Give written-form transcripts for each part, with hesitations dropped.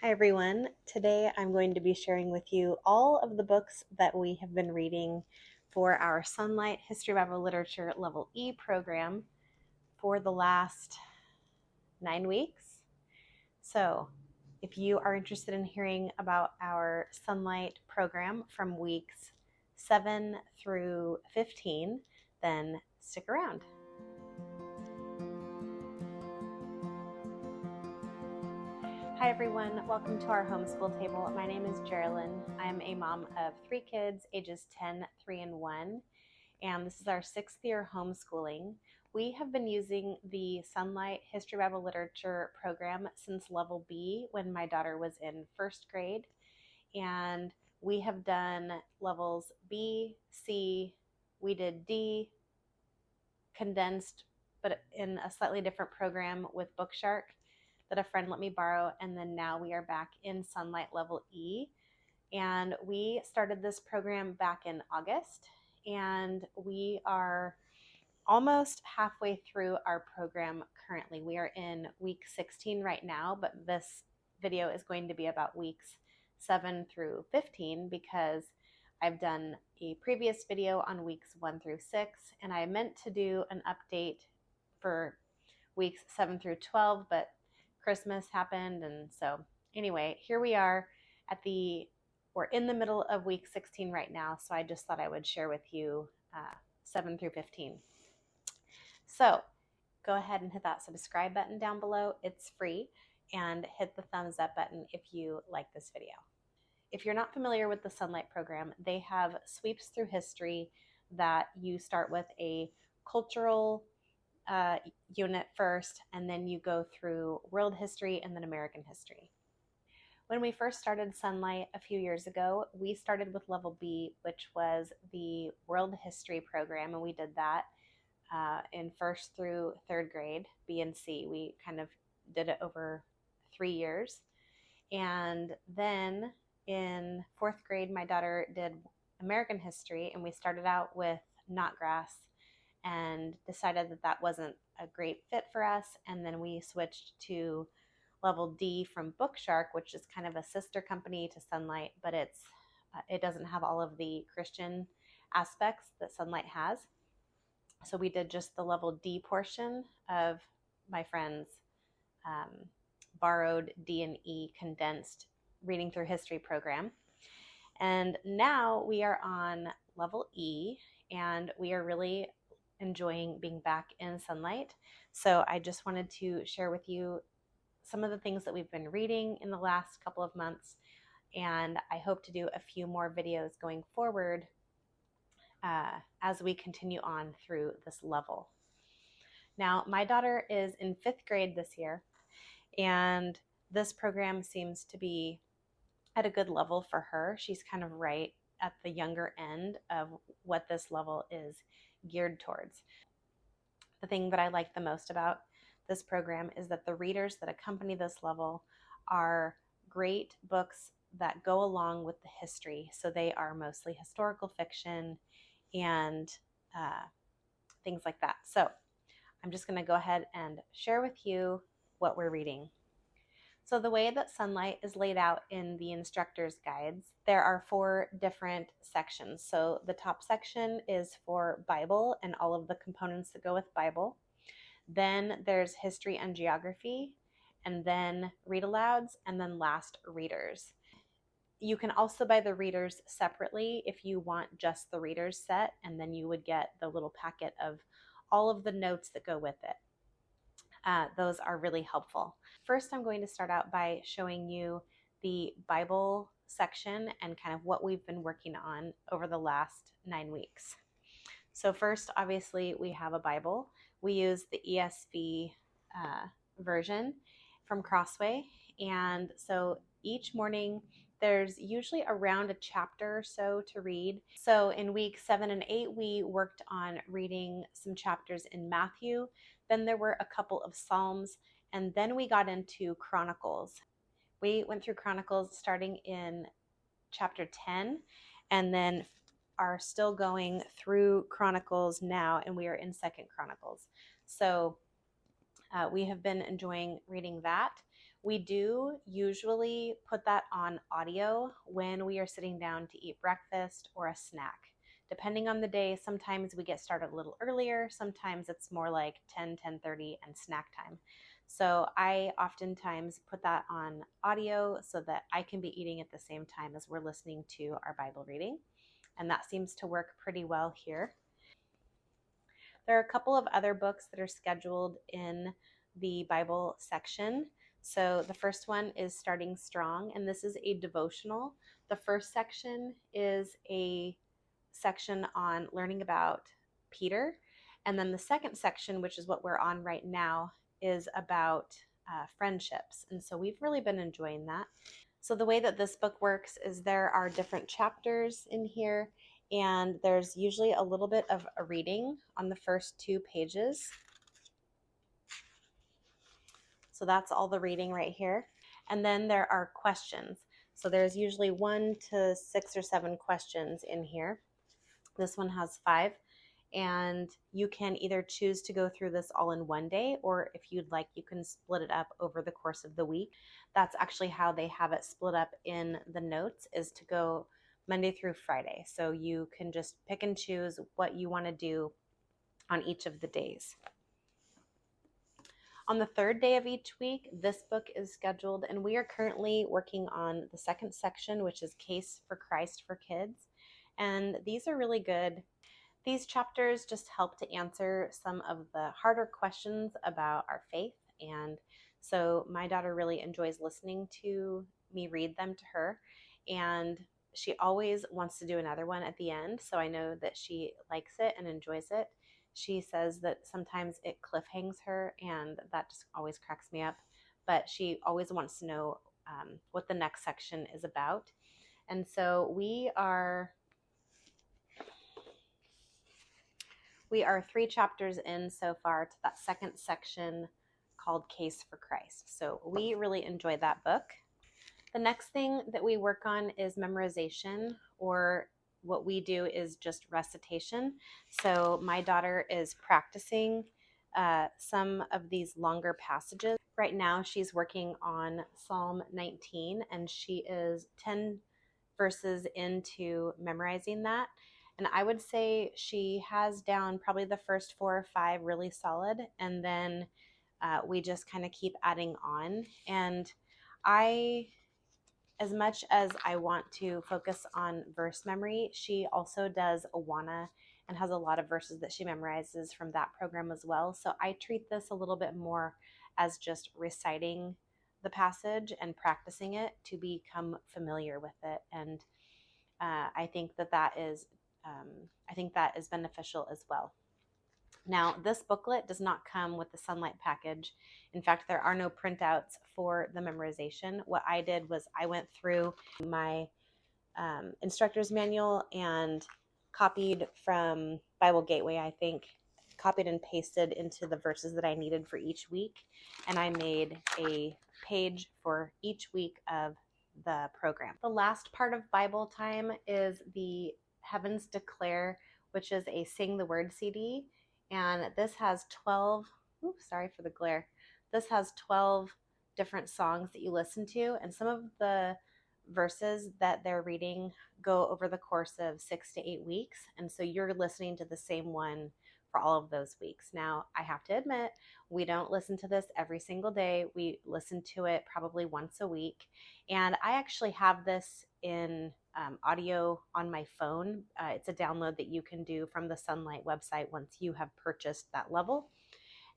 Hi everyone. Today I'm going to be sharing with you all of the books that we have been reading for our Sonlight History Bible Literature Level E program for the last 9 weeks. So if you are interested in hearing about our Sonlight program from weeks 7 through 15, then stick around. Hi everyone, welcome to our homeschool table. My name is Jerilyn. I'm a mom of 3 kids, ages 10, 3, and 1, and this is our 6th year homeschooling. We have been using the Sonlight History Bible Literature program since level B when my daughter was in 1st grade, and we have done levels B, C, we did D, condensed, but in a slightly different program with Bookshark that a friend let me borrow, and then now we are back in Sonlight Level E. And we started this program back in August, and we are almost halfway through our program currently. We are in week 16 right now, but this video is going to be about weeks 7 through 15 because I've done a previous video on weeks 1 through 6, and I meant to do an update for weeks 7 through 12, but Christmas happened, and so anyway, here we are we're in the middle of week 16 right now, so I just thought I would share with you 7 through 15. So go ahead and hit that subscribe button down below. It's free, and hit the thumbs up button if you like this video. If you're not familiar with the Sonlight program, they have sweeps through history that you start with a cultural unit first, and then you go through world history and then American history. When we first started Sonlight a few years ago, we started with level B, which was the world history program, and we did that in 1st through 3rd grade, B and C. We kind of did it over 3 years. And then in 4th grade, my daughter did American history, and we started out with Knotgrass and decided that that wasn't a great fit for us, and then we switched to level D from Bookshark, which is kind of a sister company to Sonlight, but it doesn't have all of the Christian aspects that Sonlight has. So we did just the level D portion of my friend's borrowed D and E condensed reading through history program. And now we are on level E, and we are really enjoying being back in Sonlight. So I just wanted to share with you some of the things that we've been reading in the last couple of months, and I hope to do a few more videos going forward as we continue on through this level. Now, my daughter is in 5th grade this year, and this program seems to be at a good level for her. She's kind of right at the younger end of what this level is geared towards. The thing that I like the most about this program is that the readers that accompany this level are great books that go along with the history. So they are mostly historical fiction and things like that. So I'm just going to go ahead and share with you what we're reading. So the way that Sonlight is laid out in the instructor's guides, there are 4 different sections. So the top section is for Bible and all of the components that go with Bible. Then there's history and geography, and then read alouds, and then last readers. You can also buy the readers separately if you want just the readers set, and then you would get the little packet of all of the notes that go with it. Those are really helpful. First, I'm going to start out by showing you the Bible section and kind of what we've been working on over the last 9 weeks. So first, obviously, we have a Bible. We use the ESV version from Crossway, and so each morning there's usually around a chapter or so to read. So in weeks 7 and 8, we worked on reading some chapters in Matthew. Then there were a couple of Psalms, and then we got into Chronicles. We went through Chronicles starting in chapter 10, and then are still going through Chronicles now, and we are in 2nd Chronicles. So We have been enjoying reading that. We do usually put that on audio when we are sitting down to eat breakfast or a snack. Depending on the day, sometimes we get started a little earlier, sometimes it's more like 10:30 and snack time. So I oftentimes put that on audio so that I can be eating at the same time as we're listening to our Bible reading. And that seems to work pretty well here. There are a couple of other books that are scheduled in the Bible section. So the first one is Starting Strong, and this is a devotional. The first section is a section on learning about Peter. And then the second section, which is what we're on right now, is about friendships. And so we've really been enjoying that. So the way that this book works is there are different chapters in here, and there's usually a little bit of a reading on the first 2 pages. So that's all the reading right here. And then there are questions. So there's usually 1 to 6 or 7 questions in here. This one has 5. And you can either choose to go through this all in one day, or if you'd like, you can split it up over the course of the week. That's actually how they have it split up in the notes, is to go Monday through Friday. So you can just pick and choose what you want to do on each of the days. On the 3rd day of each week, this book is scheduled, and we are currently working on the second section, which is Case for Christ for Kids. And these are really good. These chapters just help to answer some of the harder questions about our faith. And so my daughter really enjoys listening to me read them to her. And she always wants to do another one at the end. So I know that she likes it and enjoys it. She says that sometimes it cliffhangs her, and that just always cracks me up. But she always wants to know what the next section is about. And so we are 3 chapters in so far to that second section called Case for Christ. So we really enjoy that book. The next thing that we work on is memorization, or what we do is just recitation. So my daughter is practicing some of these longer passages. Right now she's working on Psalm 19, and she is 10 verses into memorizing that. And I would say she has down probably the first 4 or 5 really solid, and then we just kind of keep adding on. And as much as I want to focus on verse memory, she also does Awana and has a lot of verses that she memorizes from that program as well. So I treat this a little bit more as just reciting the passage and practicing it to become familiar with it. And I think that is beneficial as well. Now, this booklet does not come with the Sonlight package. In fact, there are no printouts for the memorization. What I did was I went through my instructor's manual and copied from Bible Gateway, I think, copied and pasted into the verses that I needed for each week. And I made a page for each week of the program. The last part of Bible time is the Heavens Declare, which is a Sing the Word CD. And this has 12, sorry for the glare. This has 12 different songs that you listen to. And some of the verses that they're reading go over the course of 6 to 8 weeks. And so you're listening to the same one for all of those weeks. Now, I have to admit, we don't listen to this every single day. We listen to it probably once a week. And I actually have this in audio on my phone. It's a download that you can do from the Sonlight website once you have purchased that level.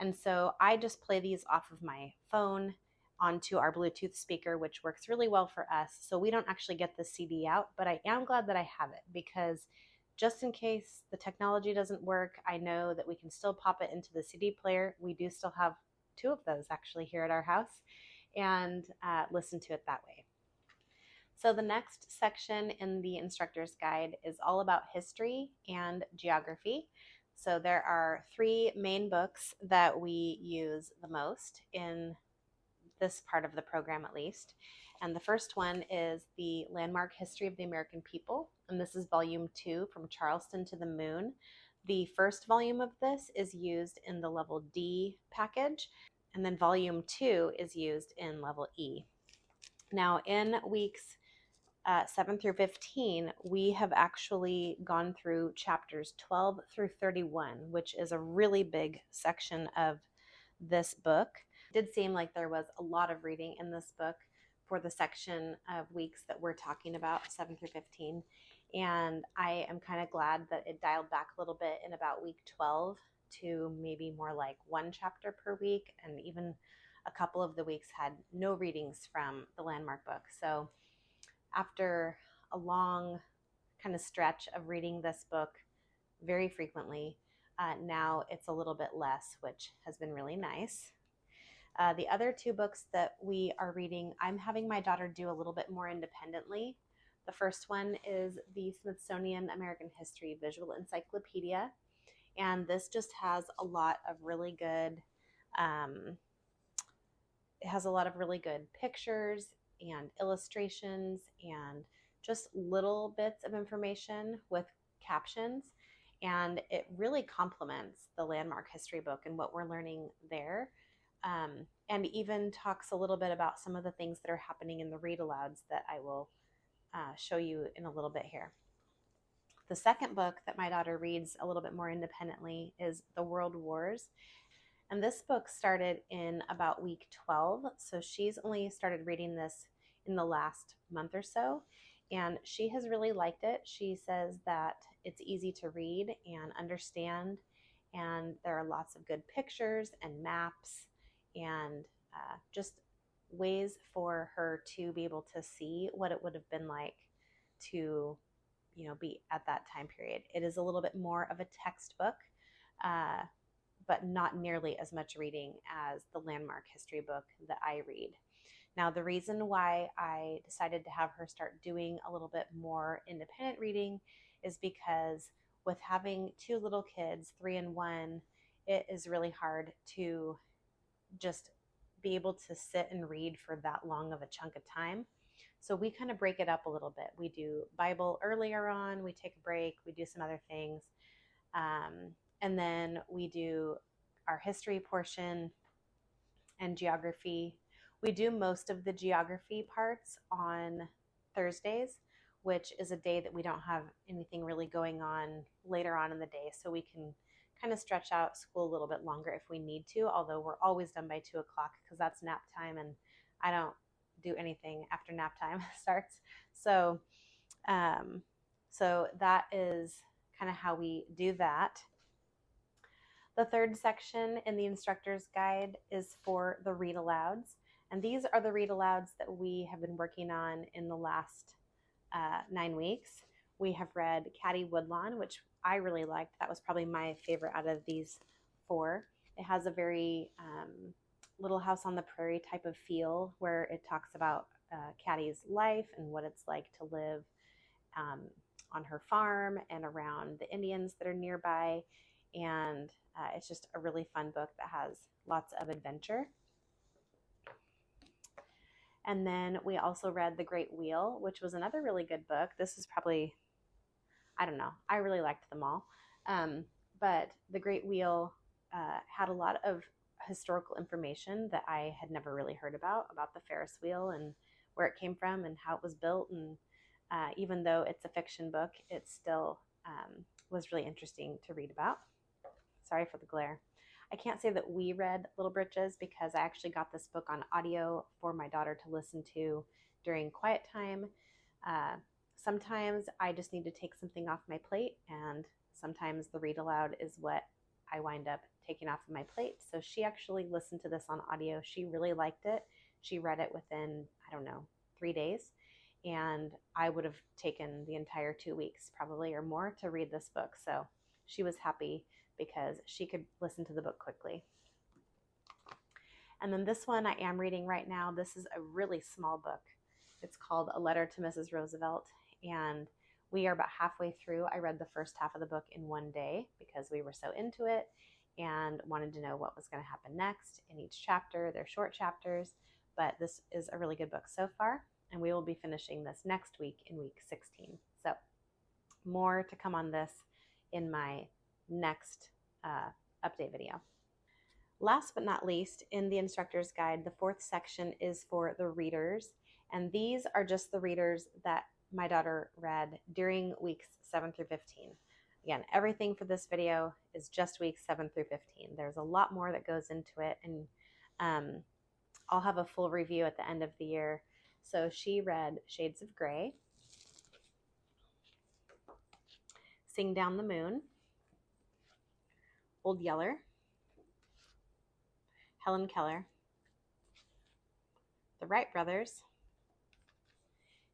And so I just play these off of my phone onto our Bluetooth speaker, which works really well for us. So we don't actually get the CD out, but I am glad that I have it, because just in case the technology doesn't work, I know that we can still pop it into the CD player. We do still have 2 of those actually here at our house, and listen to it that way. So the next section in the instructor's guide is all about history and geography. So there are 3 main books that we use the most in this part of the program, at least. And the first one is the Landmark History of the American People. And this is volume 2, From Charleston to the Moon. The first volume of this is used in the level D package. And then volume 2 is used in level E. Now in weeks 7 through 15, we have actually gone through chapters 12 through 31, which is a really big section of this book. It did seem like there was a lot of reading in this book for the section of weeks that we're talking about, 7 through 15. And I am kind of glad that it dialed back a little bit in about week 12 to maybe more like one chapter per week. And even a couple of the weeks had no readings from the landmark book. So after a long kind of stretch of reading this book very frequently, now it's a little bit less, which has been really nice. The other 2 books that we are reading, I'm having my daughter do a little bit more independently. The first one is the Smithsonian American History Visual Encyclopedia, and this just has a lot of really good, it has a lot of really good pictures and illustrations and just little bits of information with captions. And it really complements the landmark history book and what we're learning there. And even talks a little bit about some of the things that are happening in the read alouds that I will show you in a little bit here. The second book that my daughter reads a little bit more independently is The World Wars. And this book started in about week 12. So she's only started reading this in the last month or so. And she has really liked it. She says that it's easy to read and understand. And there are lots of good pictures and maps and just ways for her to be able to see what it would have been like to, be at that time period. It is a little bit more of a textbook, but not nearly as much reading as the landmark history book that I read. Now, the reason why I decided to have her start doing a little bit more independent reading is because with having 2 little kids, 3 and 1, it is really hard to just be able to sit and read for that long of a chunk of time. So we kind of break it up a little bit. We do Bible earlier on, we take a break, we do some other things. And then we do our history portion and geography. We do most of the geography parts on Thursdays, which is a day that we don't have anything really going on later on in the day. So we can kind of stretch out school a little bit longer if we need to, although we're always done by 2 o'clock because that's nap time and I don't do anything after nap time starts. So that is kind of how we do that. The third section in the instructor's guide is for the read alouds. And these are the read alouds that we have been working on in the last 9 weeks. We have read Caddy Woodlawn, which I really liked. That was probably my favorite out of these 4. It has a very Little House on the Prairie type of feel where it talks about Caddy's life and what it's like to live on her farm and around the Indians that are nearby. And it's just a really fun book that has lots of adventure. And then we also read The Great Wheel, which was another really good book. This is probably, I don't know, I really liked them all. But The Great Wheel had a lot of historical information that I had never really heard about the Ferris wheel and where it came from and how it was built. And even though it's a fiction book, it still was really interesting to read about. Sorry for the glare. I can't say that we read Little Britches because I actually got this book on audio for my daughter to listen to during quiet time. Sometimes I just need to take something off my plate, and sometimes the read aloud is what I wind up taking off of my plate. So she actually listened to this on audio. She really liked it. She read it within, 3 days. And I would have taken the entire 2 weeks probably or more to read this book. So she was happy because she could listen to the book quickly. And then this one I am reading right now. This is a really small book. It's called A Letter to Mrs. Roosevelt. And we are about halfway through. I read the first half of the book in one day because we were so into it and wanted to know what was going to happen next in each chapter. They're short chapters, but this is a really good book so far. And we will be finishing this next week in week 16. So more to come on this in my next update video. Last but not least, in the instructor's guide, the fourth section is for the readers, and these are just the readers that my daughter read during weeks 7 through 15. Again, everything for this video is just weeks 7 through 15. There's a lot more that goes into it, and I'll have a full review at the end of the year. So she read Shades of Grey, Sing Down the Moon, Old Yeller, Helen Keller, The Wright Brothers,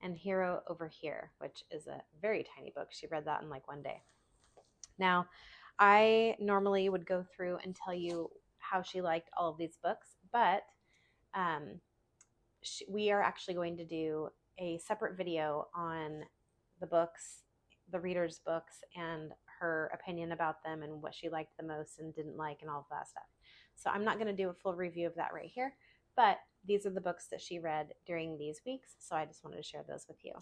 and Hero Over Here, which is a very tiny book. She read that in like one day. Now, I normally would go through and tell you how she liked all of these books, but we are actually going to do a separate video on the books, the readers' books, and her opinion about them and what she liked the most and didn't like and all of that stuff. So I'm not going to do a full review of that right here, but these are the books that she read during these weeks, so I just wanted to share those with you.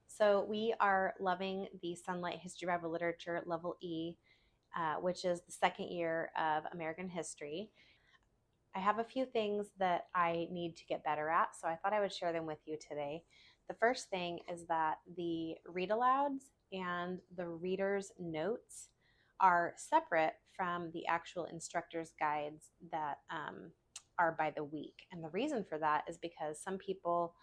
So we are loving the Sonlight HBL Literature Level E, which is the second year of American history. I have a few things that I need to get better at, so I thought I would share them with you today. The first thing is that the read alouds and the reader's notes are separate from the actual instructor's guides that are by the week. And the reason for that is because some people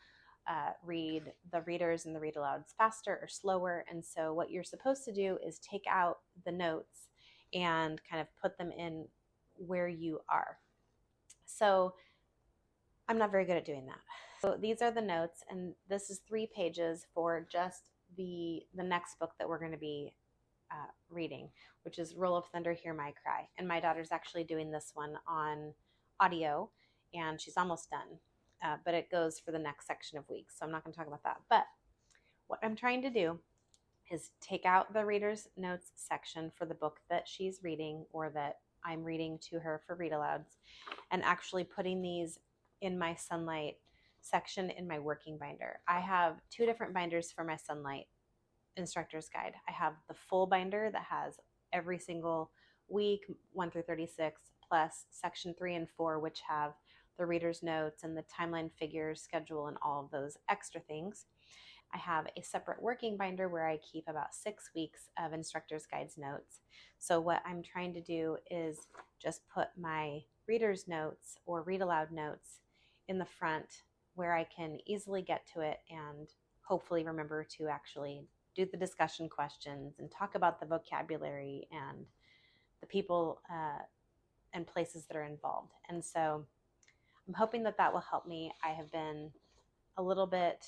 read the readers and the read alouds faster or slower. And so what you're supposed to do is take out the notes and kind of put them in where you are. So I'm not very good at doing that. So these are the notes, and this is 3 pages for just the next book that we're going to be reading, which is Roll of Thunder, Hear My Cry. And my daughter's actually doing this one on audio, and she's almost done, but it goes for the next section of weeks, so I'm not going to talk about that. But what I'm trying to do is take out the reader's notes section for the book that she's reading or that I'm reading to her for read alouds, and actually putting these in my Sonlight section in my working binder. I have 2 different binders for my Sonlight instructor's guide. I have the full binder that has every single week 1 through 36, plus section 3 and 4, which have the reader's notes and the timeline, figures, schedule, and all of those extra things. I have a separate working binder where I keep about 6 weeks of instructor's guides notes. So what I'm trying to do is just put my reader's notes or read aloud notes in the front where I can easily get to it and hopefully remember to actually do the discussion questions and talk about the vocabulary and the people and places that are involved. And so I'm hoping that that will help me. I have been a little bit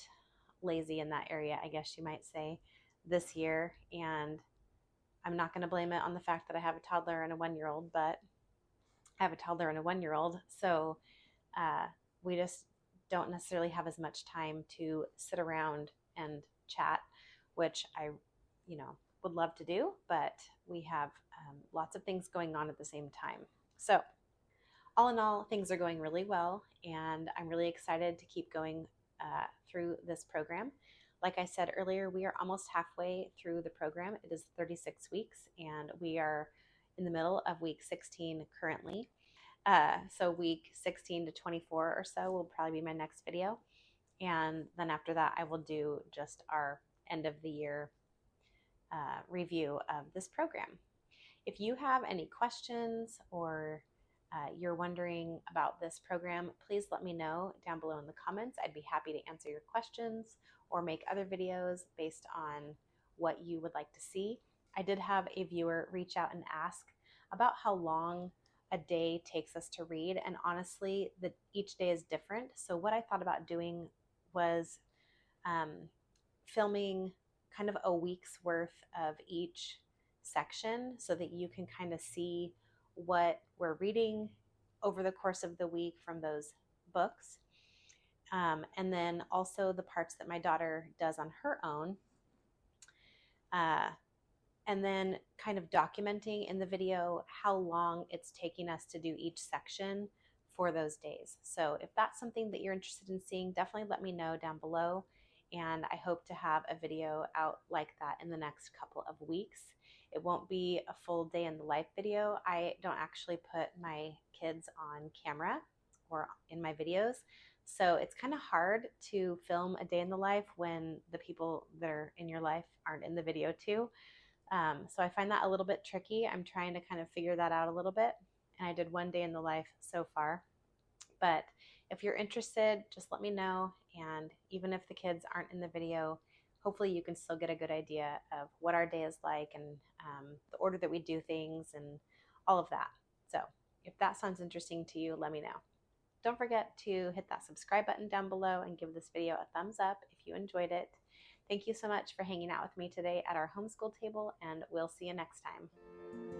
lazy in that area, I guess you might say, this year, and I'm not going to blame it on the fact that I have a toddler and a 1-year-old, but I have a toddler and a 1-year-old, so we just don't necessarily have as much time to sit around and chat, which I, would love to do, but we have lots of things going on at the same time. So all in all, things are going really well, and I'm really excited to keep going through this program. Like I said earlier, we are almost halfway through the program. It is 36 weeks, and we are in the middle of week 16 currently. So week 16 to 24 or so will probably be my next video. And then after that, I will do just our end of the year review of this program. If you have any questions or you're wondering about this program, please let me know down below in the comments. I'd be happy to answer your questions or make other videos based on what you would like to see. I did have a viewer reach out and ask about how long a day takes us to read, and honestly, each day is different. So what I thought about doing was filming kind of a week's worth of each section so that you can kind of see what we're reading over the course of the week from those books. And then also the parts that my daughter does on her own. And then kind of documenting in the video how long it's taking us to do each section for those days. So if that's something that you're interested in seeing, definitely let me know down below. And I hope to have a video out like that in the next couple of weeks. It won't be a full day in the life video. I don't actually put my kids on camera or in my videos. So it's kind of hard to film a day in the life when the people that are in your life aren't in the video too. So I find that a little bit tricky. I'm trying to kind of figure that out a little bit. And I did one day in the life so far. But if you're interested, just let me know. And even if the kids aren't in the video, hopefully you can still get a good idea of what our day is like and the order that we do things and all of that. So if that sounds interesting to you, let me know. Don't forget to hit that subscribe button down below and give this video a thumbs up if you enjoyed it. Thank you so much for hanging out with me today at our homeschool table, and we'll see you next time.